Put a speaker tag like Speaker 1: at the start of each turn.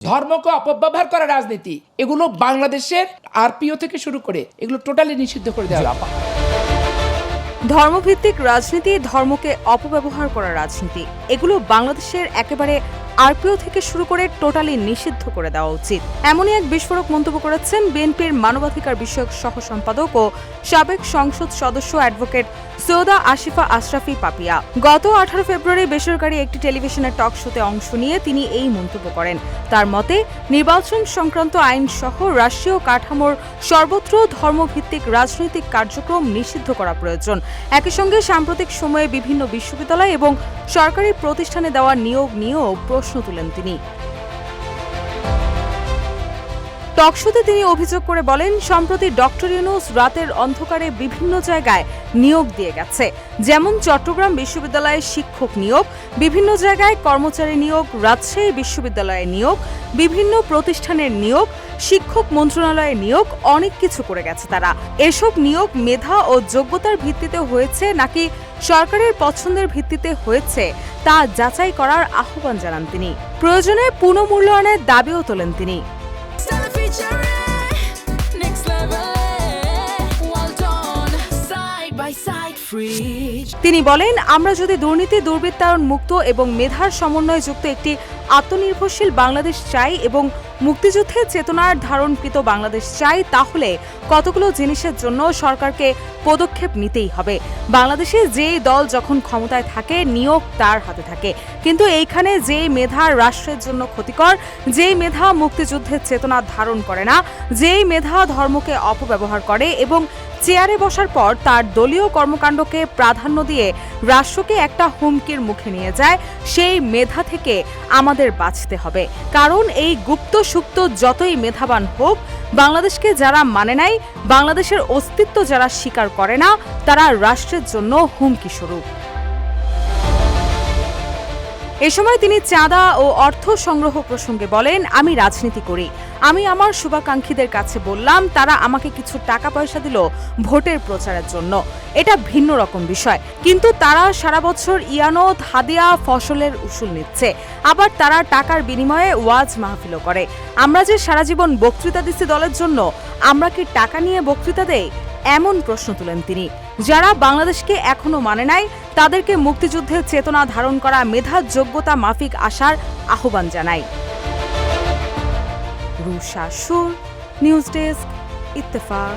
Speaker 1: ধর্মকে অপব্যবহার করা রাজনীতি এগুলো বাংলাদেশের আরপিও থেকে শুরু করে এগুলো টোটালি নিষিদ্ধ করে দেওয়া।
Speaker 2: ধর্মভিত্তিক রাজনীতি, ধর্মকে অপব্যবহার করা রাজনীতি এগুলো বাংলাদেশের একেবারে আরপিও থেকে শুরু করে টোটালি নিষিদ্ধ করে দেওয়া উচিত। এমনই এক বিস্ফোরক মন্তব্য করেছেন বিএনপির মানবাধিকার বিষয়ক সহ সম্পাদক ও সাবেক সংসদ সদস্য অ্যাডভোকেট সৈয়দা আসিফা আশরাফি পাপিয়া। গত 18 ফেব্রুয়ারি বেসরকারি একটি টেলিভিশনের টক শোতে অংশ নিয়ে তিনি এই মন্তব্য করেন। তার মতে, নির্বাচন সংক্রান্ত আইন সহ রাষ্ট্রীয় কাঠামোর সর্বত্র ধর্মভিত্তিক রাজনৈতিক কার্যক্রম নিষিদ্ধ করা প্রয়োজন। একই সঙ্গে সাম্প্রতিক সময়ে বিভিন্ন বিশ্ববিদ্যালয় এবং সরকারি প্রতিষ্ঠানে দেওয়া নিয়োগ নিয়েও প্রশ্ন তুলেন তিনি। টকশোতে তিনি অভিযোগ করে বলেন, সম্প্রতি ডক্টর ইউনূস রাতের অন্ধকারে বিভিন্ন জায়গায় নিয়োগ দিয়ে গেছে, যেমন চট্টগ্রাম বিশ্ববিদ্যালয়ে শিক্ষক নিয়োগ, বিভিন্ন জায়গায় কর্মচারী নিয়োগ, রাজশাহী বিশ্ববিদ্যালয়ে নিয়োগ, বিভিন্ন প্রতিষ্ঠানের নিয়োগ, শিক্ষক মন্ত্রণালয়ে নিয়োগ, অনেক কিছু করে গেছে তারা। এসব নিয়োগ মেধা ও যোগ্যতার ভিত্তিতে হয়েছে নাকি সরকারের পছন্দের ভিত্তিতে হয়েছে তা যাচাই করার আহ্বান জানান তিনি। প্রয়োজনে পুনঃমূল্যায়নের দাবিও তোলেন তিনি। তিনি বলেন, আমরা যদি দুর্নীতি দুর্বৃত্তায়ন মুক্ত এবং মেধার সমন্বয়যুক্ত একটি আত্মনির্ভরশীল বাংলাদেশ চাই এবং মুক্তিযুদ্ধের চেতনার ধারণকৃত বাংলাদেশ চাই, তাহলে কতগুলো জিনিসের জন্য সরকারকে পদক্ষেপ নিতেই হবে। বাংলাদেশে যেই দল যখন ক্ষমতায় থাকে নিয়োগ তার হাতে থাকে, কিন্তু এইখানে যেই মেধা রাষ্ট্রের জন্য ক্ষতিকর, যেই মেধা মুক্তিযুদ্ধের চেতনা ধারণ করে না, যেই মেধা ধর্মকে অপব্যবহার করে এবং চেয়ারে বসার পর তার দলীয় কর্মকাণ্ডকে প্রাধান্য দিয়ে রাষ্ট্রকে একটা হুমকির মুখে নিয়ে যায়, সেই মেধা থেকে আমাদের বাঁচতে হবে। কারণ এই গুপ্ত সুপ্ত যতই মেধাবান হোক, বাংলাদেশকে যারা মানে নাই, বাংলাদেশের অস্তিত্ব যারা স্বীকার করে না, তারা রাষ্ট্রের জন্য হুমকি স্বরূপ। এ সময় তিনি চাঁদা ও অর্থ সংগ্রহ প্রসঙ্গে বলেন, আমি রাজনীতি করি। আমি আমার শুভাকাঙ্ক্ষীদের কাছে বললাম, তারা আমাকে কিছু টাকা পয়সা দিল ভোটের প্রচারের জন্য, এটা ভিন্ন রকম বিষয়। কিন্তু তারা সারা বছর ইয়ানত, হাদিয়া, ফসলের উসুল নিচ্ছে, আবার তারা টাকার বিনিময়ে ওয়াজ মাহফিলও করে। আমরা যে সারা জীবন বক্তৃতা দিচ্ছি দলের জন্য, আমরা কি টাকা নিয়ে বক্তৃতা দেই? এমন প্রশ্ন তুলেন তিনি। যারা বাংলাদেশকে এখনো মানে নাই, তাদেরকে মুক্তিযুদ্ধের চেতনা ধারণ করা মেধার যোগ্যতা মাফিক আসার আহ্বান জানাই। রুশা সুর, নিউজ ডেস্ক, ইত্তেফাক।